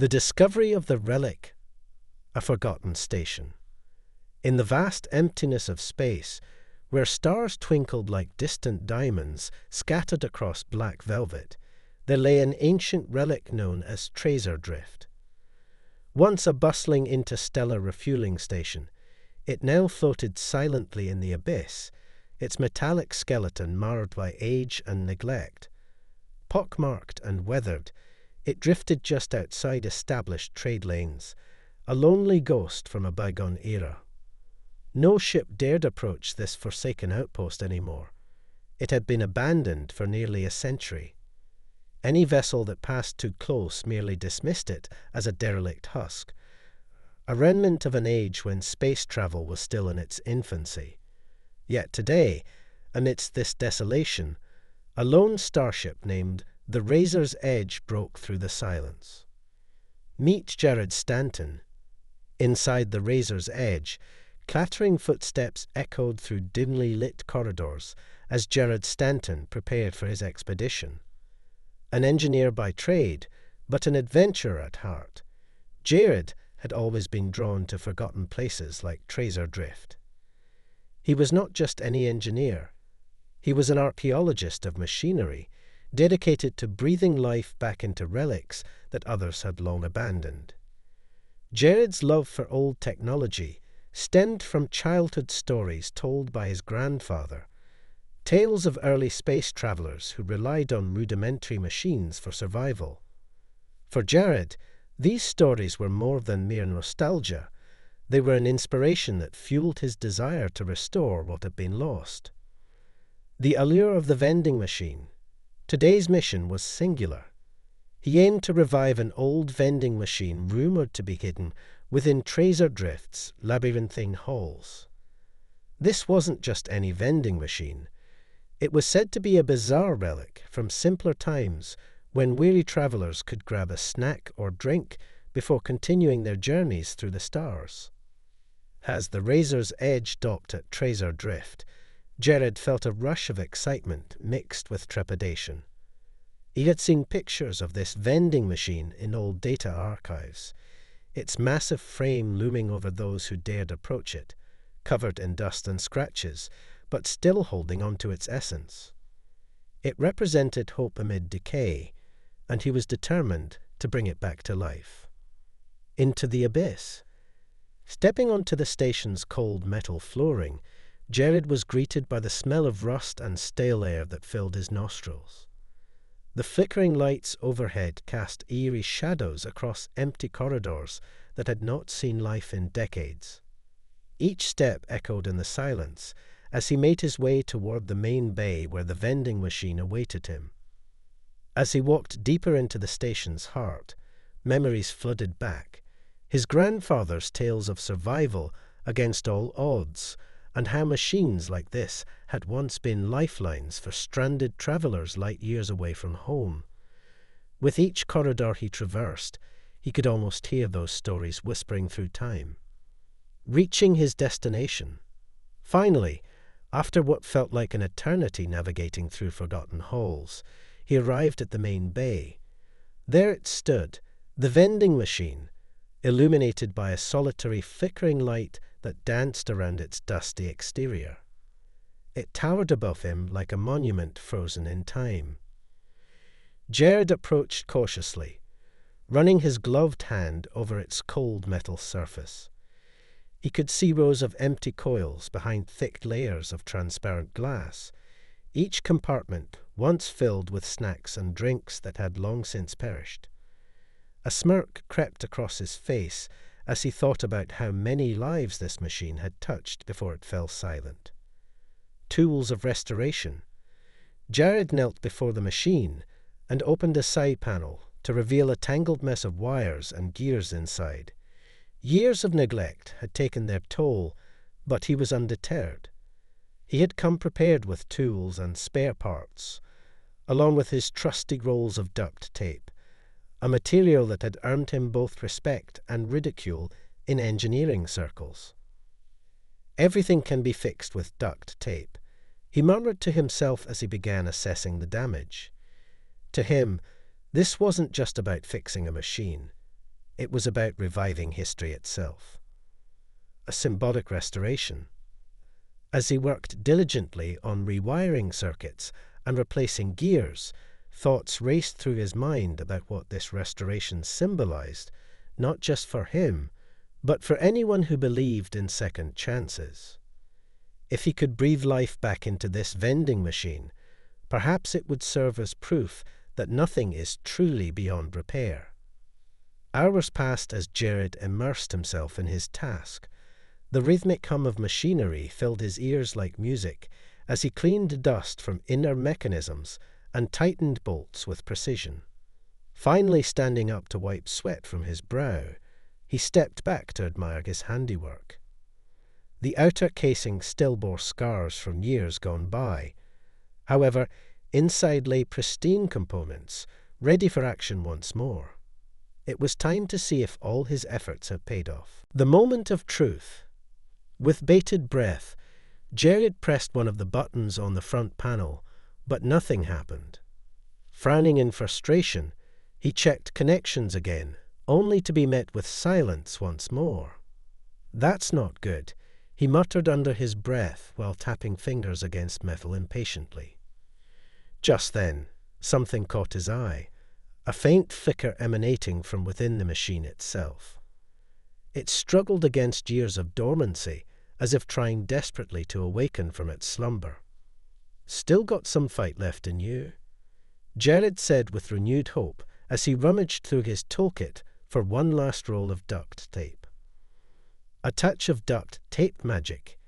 The discovery of the relic, a forgotten station. In the vast emptiness of space, where stars twinkled like distant diamonds scattered across black velvet, there lay an ancient relic known as Tracer Drift. Once a bustling interstellar refueling station, it now floated silently in the abyss, its metallic skeleton marred by age and neglect. Pockmarked and weathered, it drifted just outside established trade lanes, a lonely ghost from a bygone era. No ship dared approach this forsaken outpost anymore. It had been abandoned for nearly a century. Any vessel that passed too close merely dismissed it as a derelict husk, a remnant of an age when space travel was still in its infancy. Yet today, amidst this desolation, a lone starship named the Razor's Edge broke through the silence. Meet Jared Stanton. Inside the Razor's Edge, clattering footsteps echoed through dimly lit corridors as Jared Stanton prepared for his expedition. An engineer by trade, but an adventurer at heart, Jared had always been drawn to forgotten places like Tracer Drift. He was not just any engineer. He was an archaeologist of machinery, dedicated to breathing life back into relics that others had long abandoned. Jared's love for old technology stemmed from childhood stories told by his grandfather, tales of early space travelers who relied on rudimentary machines for survival. For Jared, these stories were more than mere nostalgia. They were an inspiration that fueled his desire to restore what had been lost. The allure of the vending machine. Today's mission was singular. He aimed to revive an old vending machine rumored to be hidden within Tracer Drift's labyrinthine halls. This wasn't just any vending machine. It was said to be a bizarre relic from simpler times when weary travelers could grab a snack or drink before continuing their journeys through the stars. As the Razor's Edge docked at Tracer Drift, Jared felt a rush of excitement mixed with trepidation. He had seen pictures of this vending machine in old data archives, its massive frame looming over those who dared approach it, covered in dust and scratches, but still holding on to its essence. It represented hope amid decay, and he was determined to bring it back to life. Into the abyss. Stepping onto the station's cold metal flooring, Jared was greeted by the smell of rust and stale air that filled his nostrils. The flickering lights overhead cast eerie shadows across empty corridors that had not seen life in decades. Each step echoed in the silence as he made his way toward the main bay where the vending machine awaited him. As he walked deeper into the station's heart, memories flooded back, his grandfather's tales of survival against all odds, and how machines like this had once been lifelines for stranded travelers light years away from home. With each corridor he traversed, he could almost hear those stories whispering through time. Reaching his destination. Finally, after what felt like an eternity navigating through forgotten halls, he arrived at the main bay. There it stood, the vending machine, illuminated by a solitary flickering light that danced around its dusty exterior. It towered above him like a monument frozen in time. Jared approached cautiously, running his gloved hand over its cold metal surface. He could see rows of empty coils behind thick layers of transparent glass, each compartment once filled with snacks and drinks that had long since perished. A smirk crept across his face as he thought about how many lives this machine had touched before it fell silent. Tools of restoration. Jared knelt before the machine and opened a side panel to reveal a tangled mess of wires and gears inside. Years of neglect had taken their toll, but he was undeterred. He had come prepared with tools and spare parts, along with his trusty rolls of duct tape, a material that had earned him both respect and ridicule in engineering circles. Everything can be fixed with duct tape, he murmured to himself as he began assessing the damage. To him, this wasn't just about fixing a machine. It was about reviving history itself. A symbolic restoration. As he worked diligently on rewiring circuits and replacing gears, thoughts raced through his mind about what this restoration symbolized, not just for him, but for anyone who believed in second chances. If he could breathe life back into this vending machine, perhaps it would serve as proof that nothing is truly beyond repair. Hours passed as Jared immersed himself in his task. The rhythmic hum of machinery filled his ears like music as he cleaned dust from inner mechanisms and tightened bolts with precision. Finally standing up to wipe sweat from his brow, he stepped back to admire his handiwork. The outer casing still bore scars from years gone by. However, inside lay pristine components, ready for action once more. It was time to see if all his efforts had paid off. The moment of truth. With bated breath, Jared pressed one of the buttons on the front panel, but nothing happened. Frowning in frustration, he checked connections again, only to be met with silence once more. "That's not good," he muttered under his breath while tapping fingers against metal impatiently. Just then, something caught his eye, a faint flicker emanating from within the machine itself. It struggled against years of dormancy, as if trying desperately to awaken from its slumber. "Still got some fight left in you," Jared said with renewed hope as he rummaged through his toolkit for one last roll of duct tape. A touch of duct tape magic.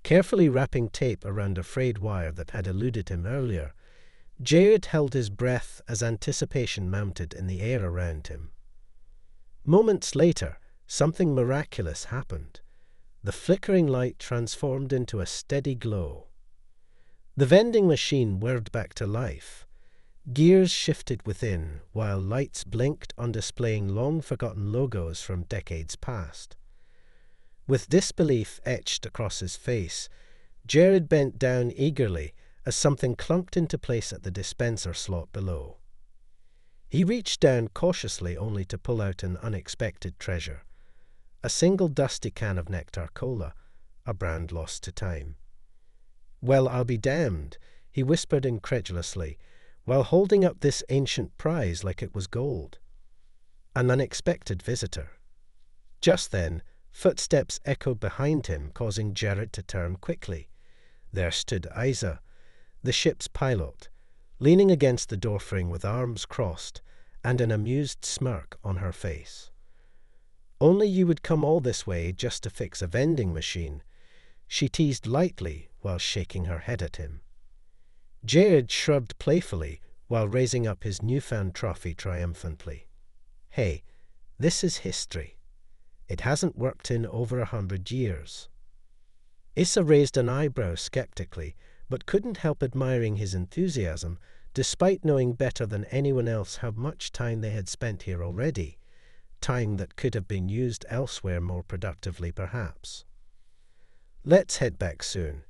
Carefully wrapping tape around a frayed wire that had eluded him earlier, Jared held his breath as anticipation mounted in the air around him. Moments later, something miraculous happened. The flickering light transformed into a steady glow. The vending machine whirred back to life. Gears shifted within, while lights blinked on displaying long-forgotten logos from decades past. With disbelief etched across his face, Jared bent down eagerly as something clunked into place at the dispenser slot below. He reached down cautiously only to pull out an unexpected treasure. A single dusty can of Nectar Cola, a brand lost to time. "Well, I'll be damned," he whispered incredulously, while holding up this ancient prize like it was gold. An unexpected visitor. Just then, footsteps echoed behind him, causing Jared to turn quickly. There stood Isa, the ship's pilot, leaning against the doorframe with arms crossed and an amused smirk on her face. "Only you would come all this way just to fix a vending machine," she teased lightly while shaking her head at him. Jared shrugged playfully while raising up his newfound trophy triumphantly. "Hey, this is history. It hasn't worked in over 100 years. Issa raised an eyebrow skeptically, but couldn't help admiring his enthusiasm, despite knowing better than anyone else how much time they had spent here already, time that could have been used elsewhere more productively perhaps. "Let's head back soon,"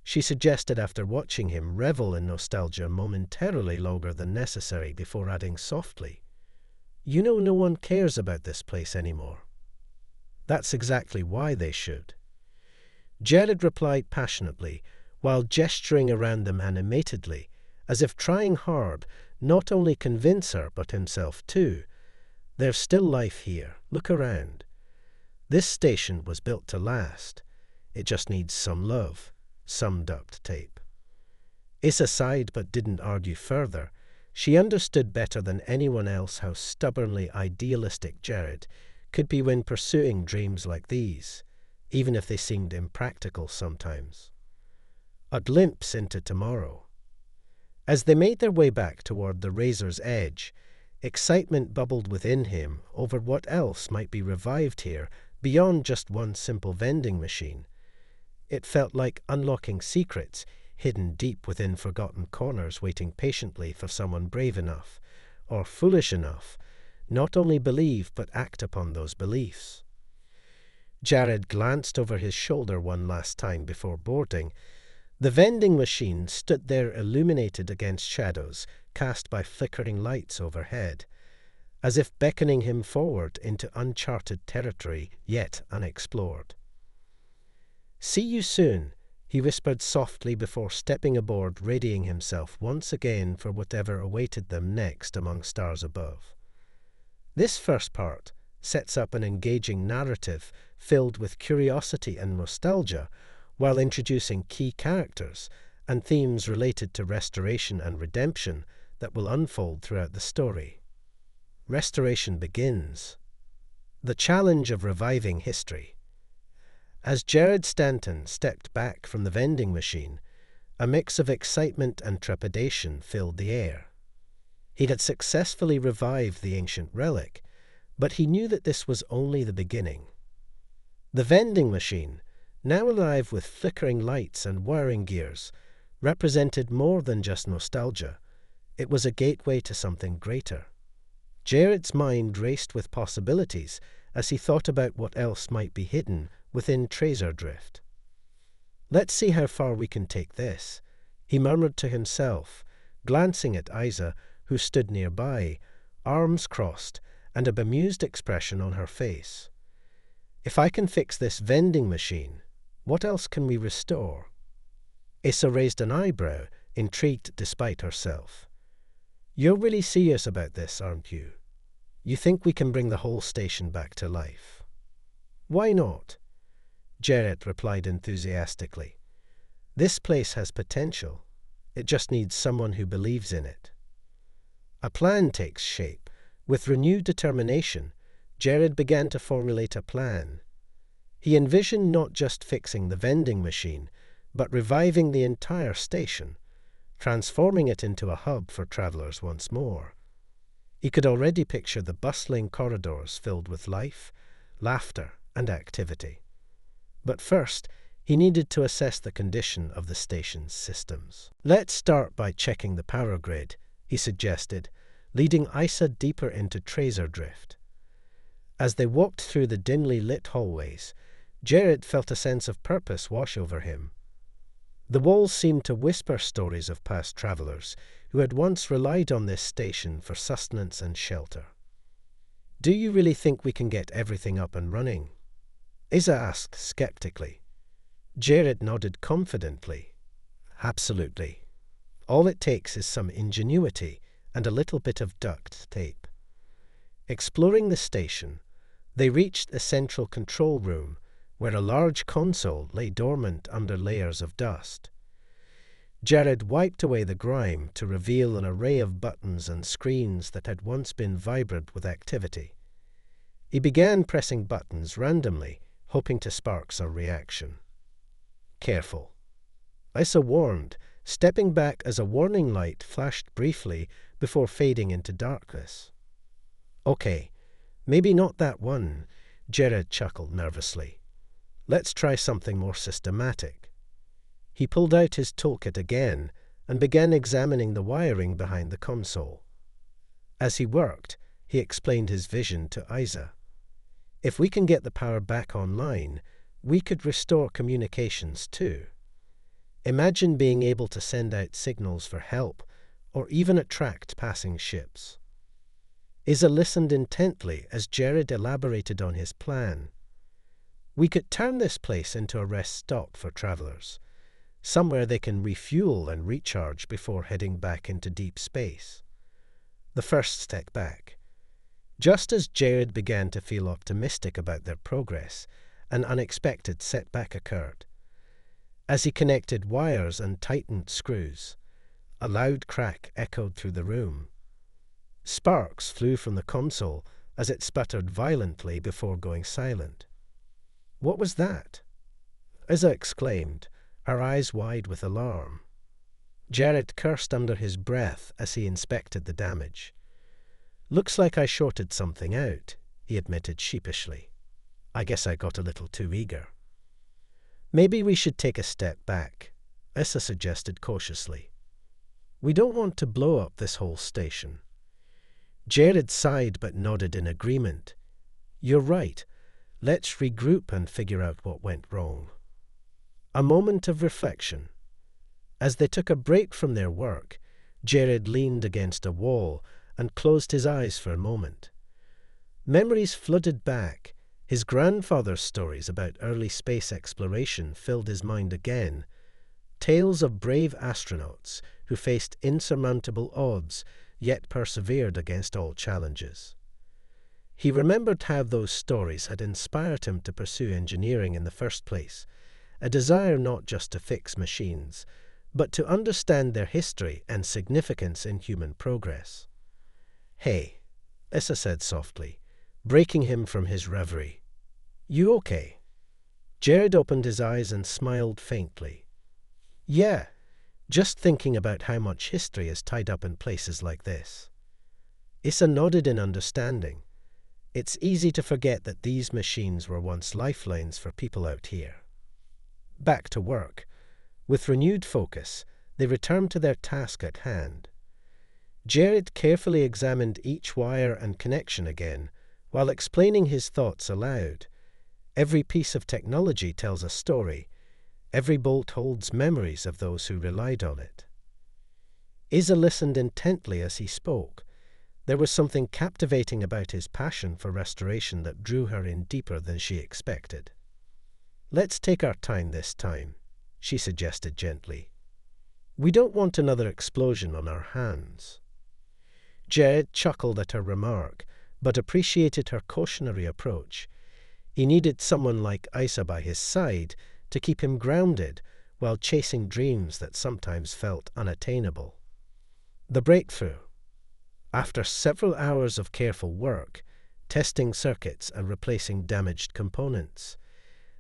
she suggested after watching him revel in nostalgia momentarily longer than necessary before adding softly, "You know no one cares about this place anymore." "That's exactly why they should." Jared replied passionately, while gesturing around them animatedly, as if trying hard not only convince her but himself too. "There's still life here. Look around. This station was built to last. It just needs some love, some duct tape." Issa sighed but didn't argue further. She understood better than anyone else how stubbornly idealistic Jared could be when pursuing dreams like these, even if they seemed impractical sometimes. A glimpse into tomorrow. As they made their way back toward the razor's edge, excitement bubbled within him over what else might be revived here beyond just one simple vending machine. It felt like unlocking secrets hidden deep within forgotten corners, waiting patiently for someone brave enough, or foolish enough, not only believe but act upon those beliefs. Jared glanced over his shoulder one last time before boarding. The vending machine stood there illuminated against shadows cast by flickering lights overhead. as if beckoning him forward into uncharted territory yet unexplored. "See you soon," he whispered softly before stepping aboard, readying himself once again for whatever awaited them next among stars above. This first part sets up an engaging narrative filled with curiosity and nostalgia, while introducing key characters and themes related to restoration and redemption that will unfold throughout the story. Restoration begins. The challenge of reviving history. As Jared Stanton stepped back from the vending machine, a mix of excitement and trepidation filled the air. He had successfully revived the ancient relic, but he knew that this was only the beginning. The vending machine, now alive with flickering lights and whirring gears, represented more than just nostalgia. It was a gateway to something greater. Jared's mind raced with possibilities as he thought about what else might be hidden within Tracer Drift. "Let's see how far we can take this," he murmured to himself, glancing at Isa, who stood nearby, arms crossed and a bemused expression on her face. "If I can fix this vending machine, what else can we restore?" Isa raised an eyebrow, intrigued despite herself. "You're really serious about this, aren't you? You think we can bring the whole station back to life?" "Why not?" Jared replied enthusiastically. "This place has potential. It just needs someone who believes in it." A plan takes shape. With renewed determination, Jared began to formulate a plan. He envisioned not just fixing the vending machine, but reviving the entire station, transforming it into a hub for travelers once more. He could already picture the bustling corridors filled with life, laughter, and activity. But first, he needed to assess the condition of the station's systems. "Let's start by checking the power grid," he suggested, leading Isa deeper into Tracer Drift. As they walked through the dimly lit hallways, Jared felt a sense of purpose wash over him. The walls seemed to whisper stories of past travelers who had once relied on this station for sustenance and shelter. "Do you really think we can get everything up and running?" Isa asked skeptically. Jared nodded confidently. "Absolutely. All it takes is some ingenuity and a little bit of duct tape." Exploring the station, they reached the central control room, where a large console lay dormant under layers of dust. Jared wiped away the grime to reveal an array of buttons and screens that had once been vibrant with activity. He began pressing buttons randomly, hoping to spark some reaction. "Careful," Isa warned, stepping back as a warning light flashed briefly before fading into darkness. "Okay, maybe not that one," Jared chuckled nervously. "Let's try something more systematic." He pulled out his toolkit again and began examining the wiring behind the console. As he worked, he explained his vision to Isa. "If we can get the power back online, we could restore communications too. Imagine being able to send out signals for help or even attract passing ships." Isa listened intently as Jared elaborated on his plan. "We could turn this place into a rest stop for travelers, somewhere they can refuel and recharge before heading back into deep space." The first step back. Just as Jared began to feel optimistic about their progress, an unexpected setback occurred. As he connected wires and tightened screws, a loud crack echoed through the room. Sparks flew from the console as it sputtered violently before going silent. "What was that?" Isa exclaimed, her eyes wide with alarm. Jared cursed under his breath as he inspected the damage. "Looks like I shorted something out," he admitted sheepishly. "I guess I got a little too eager." "Maybe we should take a step back," Isa suggested cautiously. "We don't want to blow up this whole station." Jared sighed but nodded in agreement. "You're right. Let's regroup and figure out what went wrong." A moment of reflection. As they took a break from their work, Jared leaned against a wall and closed his eyes for a moment. Memories flooded back. His grandfather's stories about early space exploration filled his mind again. Tales of brave astronauts who faced insurmountable odds, yet persevered against all challenges. He remembered how those stories had inspired him to pursue engineering in the first place, a desire not just to fix machines, but to understand their history and significance in human progress. "Hey," Issa said softly, breaking him from his reverie. "You okay?" Jared opened his eyes and smiled faintly. "Yeah, just thinking about how much history is tied up in places like this." Issa nodded in understanding. It's easy to forget that these machines were once lifelines for people out here. Back to work. With renewed focus, they returned to their task at hand. Jared carefully examined each wire and connection again, while explaining his thoughts aloud. Every piece of technology tells a story. Every bolt holds memories of those who relied on it. Isa listened intently as he spoke. There was something captivating about his passion for restoration that drew her in deeper than she expected. "Let's take our time this time," she suggested gently. "We don't want another explosion on our hands." Jared chuckled at her remark, but appreciated her cautionary approach. He needed someone like Isa by his side to keep him grounded while chasing dreams that sometimes felt unattainable. The breakthrough. After several hours of careful work, testing circuits and replacing damaged components,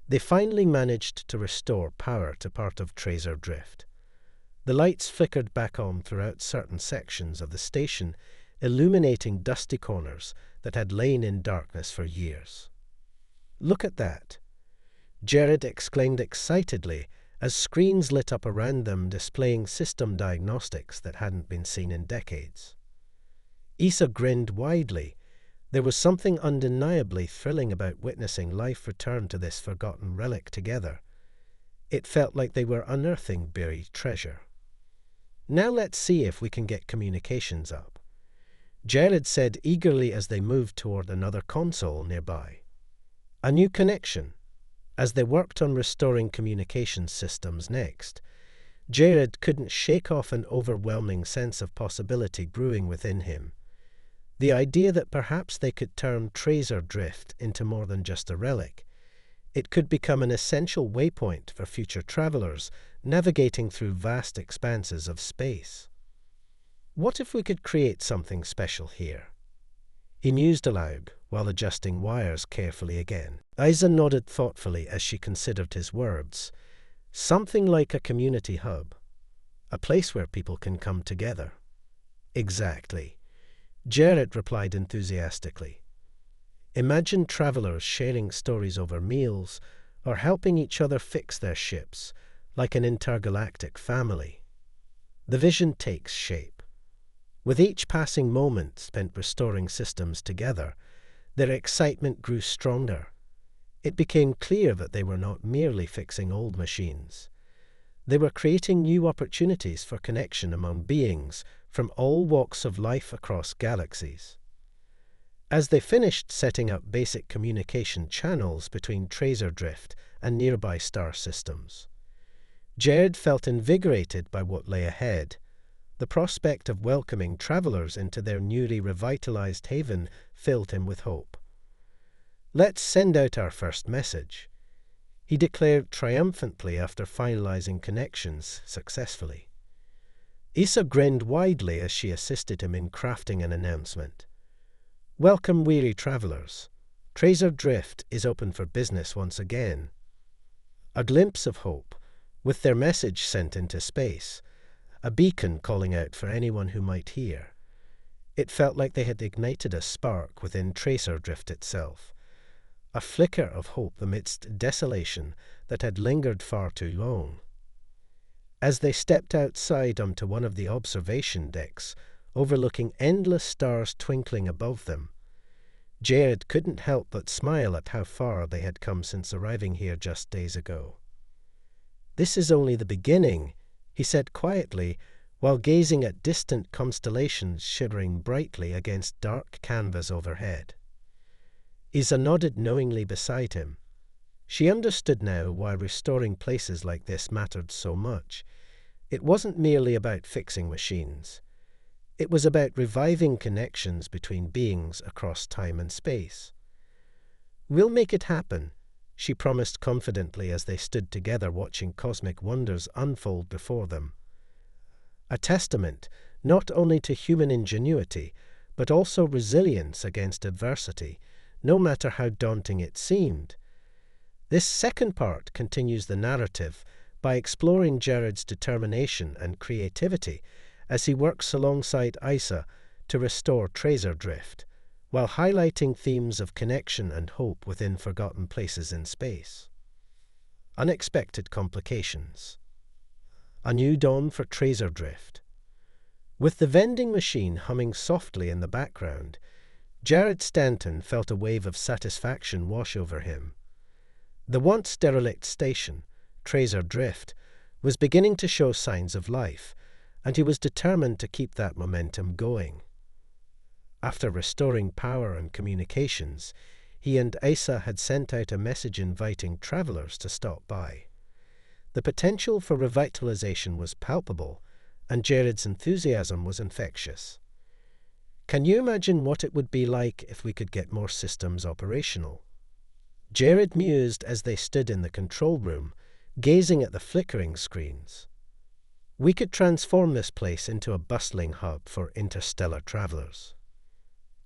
they finally managed to restore power to part of Tracer Drift. The lights flickered back on throughout certain sections of the station, illuminating dusty corners that had lain in darkness for years. "Look at that!" Jared exclaimed excitedly as screens lit up around them displaying system diagnostics that hadn't been seen in decades. Isa grinned widely. There was something undeniably thrilling about witnessing life return to this forgotten relic together. It felt like they were unearthing buried treasure. "Now let's see if we can get communications up," Jared said eagerly as they moved toward another console nearby. A new connection. As they worked on restoring communication systems next, Jared couldn't shake off an overwhelming sense of possibility brewing within him. The idea that perhaps they could turn Tracer Drift into more than just a relic. It could become an essential waypoint for future travelers navigating through vast expanses of space. What if we could create something special here? He mused aloud while adjusting wires carefully again. Isa nodded thoughtfully as she considered his words. Something like a community hub. A place where people can come together. Exactly. Jared replied enthusiastically. Imagine travelers sharing stories over meals or helping each other fix their ships, like an intergalactic family. The vision takes shape. With each passing moment spent restoring systems together, their excitement grew stronger. It became clear that they were not merely fixing old machines. They were creating new opportunities for connection among beings from all walks of life across galaxies. As they finished setting up basic communication channels between Tracer Drift and nearby star systems, Jared felt invigorated by what lay ahead. The prospect of welcoming travelers into their newly revitalized haven filled him with hope. "Let's send out our first message," he declared triumphantly after finalizing connections successfully. Isa grinned widely as she assisted him in crafting an announcement. "Welcome, weary travelers. Tracer Drift is open for business once again." A glimpse of hope, with their message sent into space, a beacon calling out for anyone who might hear. It felt like they had ignited a spark within Tracer Drift itself, a flicker of hope amidst desolation that had lingered far too long. As they stepped outside onto one of the observation decks, overlooking endless stars twinkling above them, Jared couldn't help but smile at how far they had come since arriving here just days ago. "This is only the beginning," he said quietly, while gazing at distant constellations shimmering brightly against dark canvas overhead. Isa nodded knowingly beside him. She understood now why restoring places like this mattered so much. It wasn't merely about fixing machines. It was about reviving connections between beings across time and space. "We'll make it happen," she promised confidently as they stood together watching cosmic wonders unfold before them. A testament not only to human ingenuity, but also resilience against adversity, no matter how daunting it seemed. This second part continues the narrative by exploring Jared's determination and creativity as he works alongside Isa to restore Tracer Drift, while highlighting themes of connection and hope within forgotten places in space. Unexpected complications. A new dawn for Tracer Drift. With the vending machine humming softly in the background, Jared Stanton felt a wave of satisfaction wash over him. The once derelict station, Tracer Drift, was beginning to show signs of life, and he was determined to keep that momentum going. After restoring power and communications, he and Isa had sent out a message inviting travelers to stop by. The potential for revitalization was palpable, and Jared's enthusiasm was infectious. "Can you imagine what it would be like if we could get more systems operational?" Jared mused as they stood in the control room, gazing at the flickering screens. "We could transform this place into a bustling hub for interstellar travelers."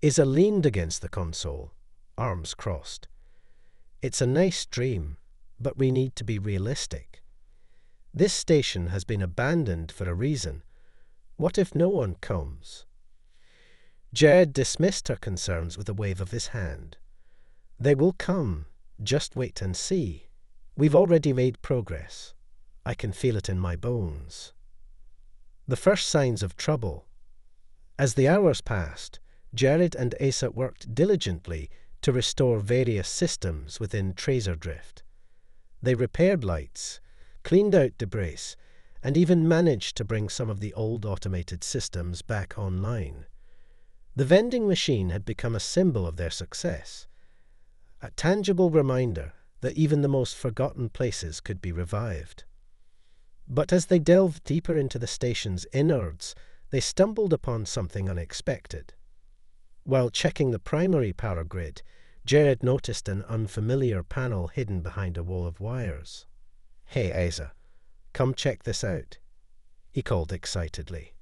Isa leaned against the console, arms crossed. "It's a nice dream, but we need to be realistic. This station has been abandoned for a reason. What if no one comes?" Jared dismissed her concerns with a wave of his hand. "They will come. Just wait and see. We've already made progress. I can feel it in my bones." The first signs of trouble. As the hours passed, Jared and Isa worked diligently to restore various systems within Tracer Drift. They repaired lights, cleaned out debris, and even managed to bring some of the old automated systems back online. The vending machine had become a symbol of their success, a tangible reminder that even the most forgotten places could be revived. But as they delved deeper into the station's innards, they stumbled upon something unexpected. While checking the primary power grid, Jared noticed an unfamiliar panel hidden behind a wall of wires. "Hey, Isa, come check this out," he called excitedly.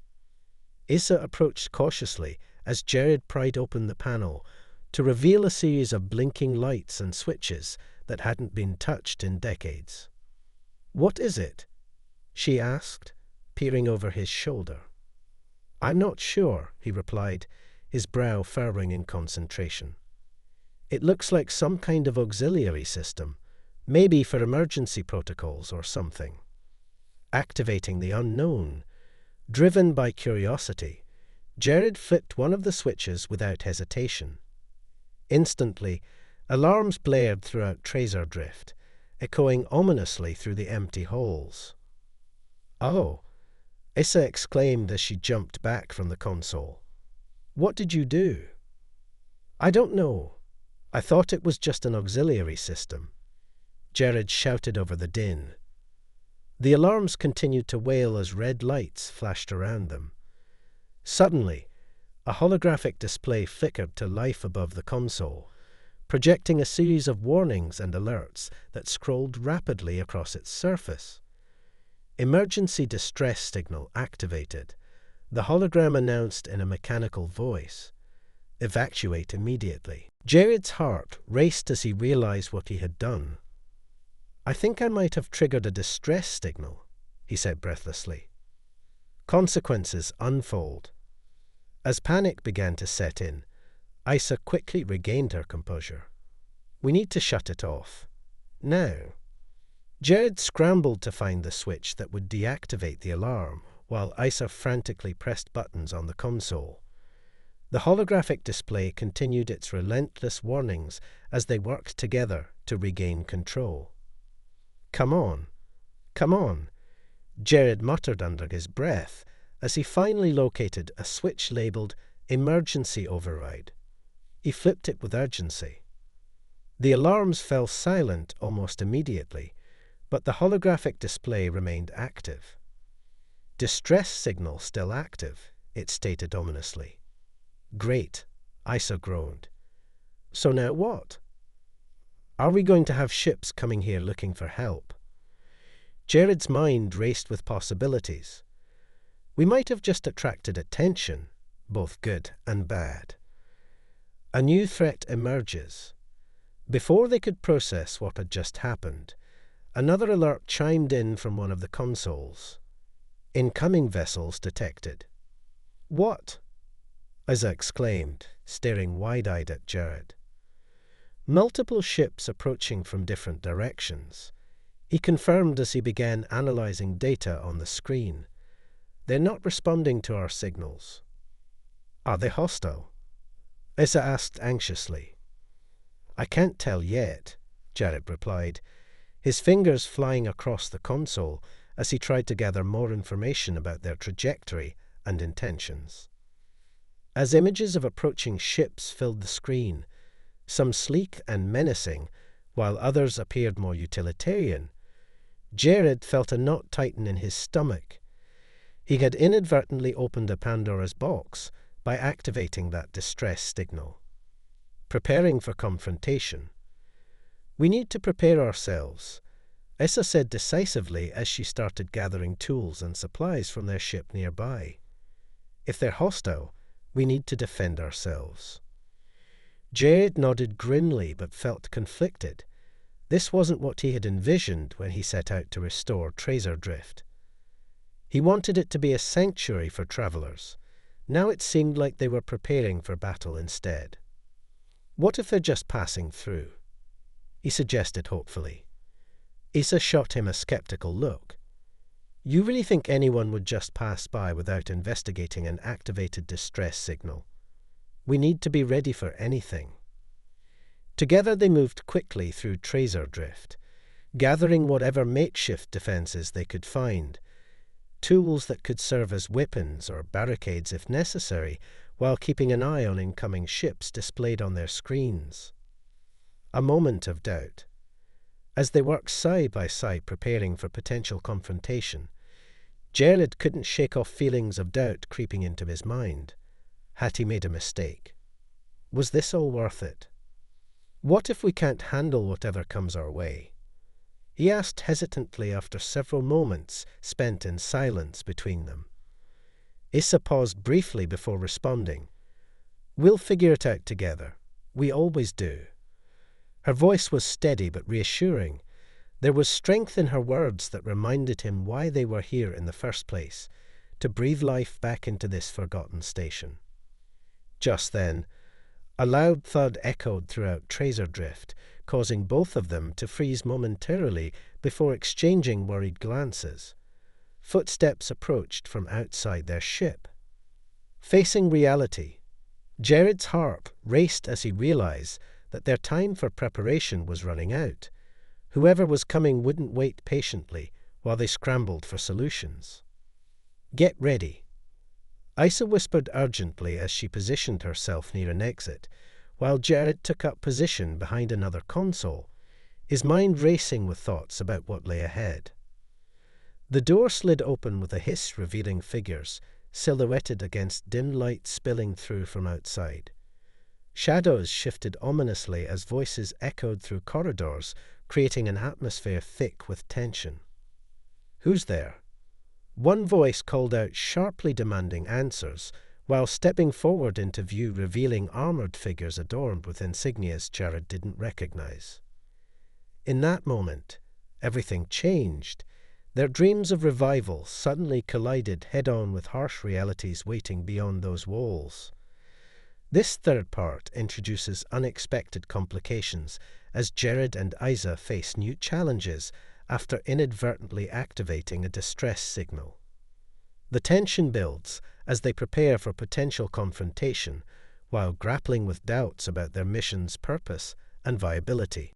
Isa approached cautiously as Jared pried open the panel to reveal a series of blinking lights and switches that hadn't been touched in decades. "What is it?" she asked, peering over his shoulder. "I'm not sure," he replied, his brow furrowing in concentration. "It looks like some kind of auxiliary system, maybe for emergency protocols or something." Activating the unknown, driven by curiosity, Jared flipped one of the switches without hesitation. Instantly, alarms blared throughout Tracer Drift, echoing ominously through the empty halls. "Oh," Isa exclaimed as she jumped back from the console. "What did you do?" "I don't know. I thought it was just an auxiliary system." Jared shouted over the din. The alarms continued to wail as red lights flashed around them. Suddenly, a holographic display flickered to life above the console, projecting a series of warnings and alerts that scrolled rapidly across its surface. "Emergency distress signal activated," the hologram announced in a mechanical voice. "Evacuate immediately." Jared's heart raced as he realized what he had done. "I think I might have triggered a distress signal," he said breathlessly. Consequences unfold. As panic began to set in, Isa quickly regained her composure. "We need to shut it off. Now." Jared scrambled to find the switch that would deactivate the alarm, while Isa frantically pressed buttons on the console. The holographic display continued its relentless warnings as they worked together to regain control. "Come on, come on," Jared muttered under his breath as he finally located a switch labeled Emergency Override. He flipped it with urgency. The alarms fell silent almost immediately, but the holographic display remained active. "Distress signal still active," it stated ominously. "Great," Isa groaned. "So now what? Are we going to have ships coming here looking for help?" Jared's mind raced with possibilities. We might have just attracted attention, both good and bad. A new threat emerges. Before they could process what had just happened, another alert chimed in from one of the consoles. "Incoming vessels detected." "What?" Isa exclaimed, staring wide-eyed at Jared. Multiple ships approaching from different directions. He confirmed as he began analyzing data on the screen. "They're not responding to our signals." "Are they hostile?" Isa asked anxiously. "I can't tell yet," Jared replied, his fingers flying across the console as he tried to gather more information about their trajectory and intentions. As images of approaching ships filled the screen, some sleek and menacing, while others appeared more utilitarian, Jared felt a knot tighten in his stomach. He had inadvertently opened a Pandora's box by activating that distress signal. Preparing for confrontation. "We need to prepare ourselves," Isa said decisively as she started gathering tools and supplies from their ship nearby. "If they're hostile, we need to defend ourselves." Jared nodded grimly but felt conflicted. This wasn't what he had envisioned when he set out to restore Tracer Drift. He wanted it to be a sanctuary for travelers. Now it seemed like they were preparing for battle instead. "What if they're just passing through?" he suggested hopefully. Isa shot him a skeptical look. "You really think anyone would just pass by without investigating an activated distress signal? We need to be ready for anything." Together they moved quickly through Tracer Drift, gathering whatever makeshift defenses they could find, tools that could serve as weapons or barricades if necessary, while keeping an eye on incoming ships displayed on their screens. A moment of doubt. As they worked side by side preparing for potential confrontation, Jared couldn't shake off feelings of doubt creeping into his mind. Had he made a mistake? Was this all worth it? "What if we can't handle whatever comes our way?" he asked hesitantly after several moments spent in silence between them. Isa paused briefly before responding. "We'll figure it out together. We always do." Her voice was steady but reassuring. There was strength in her words that reminded him why they were here in the first place, to breathe life back into this forgotten station. Just then, a loud thud echoed throughout Tracer Drift, causing both of them to freeze momentarily before exchanging worried glances. Footsteps approached from outside their ship. Facing reality, Jared's heart raced as he realized that their time for preparation was running out. Whoever was coming wouldn't wait patiently while they scrambled for solutions. "Get ready," Isa whispered urgently as she positioned herself near an exit, while Jared took up position behind another console, his mind racing with thoughts about what lay ahead. The door slid open with a hiss, revealing figures silhouetted against dim light spilling through from outside. Shadows shifted ominously as voices echoed through corridors, creating an atmosphere thick with tension. "Who's there?" One voice called out, sharply demanding answers, while stepping forward into view revealing armored figures adorned with insignias Jared didn't recognize. In that moment, everything changed. Their dreams of revival suddenly collided head-on with harsh realities waiting beyond those walls. This third part introduces unexpected complications as Jared and Isa face new challenges after inadvertently activating a distress signal. The tension builds as they prepare for potential confrontation while grappling with doubts about their mission's purpose and viability.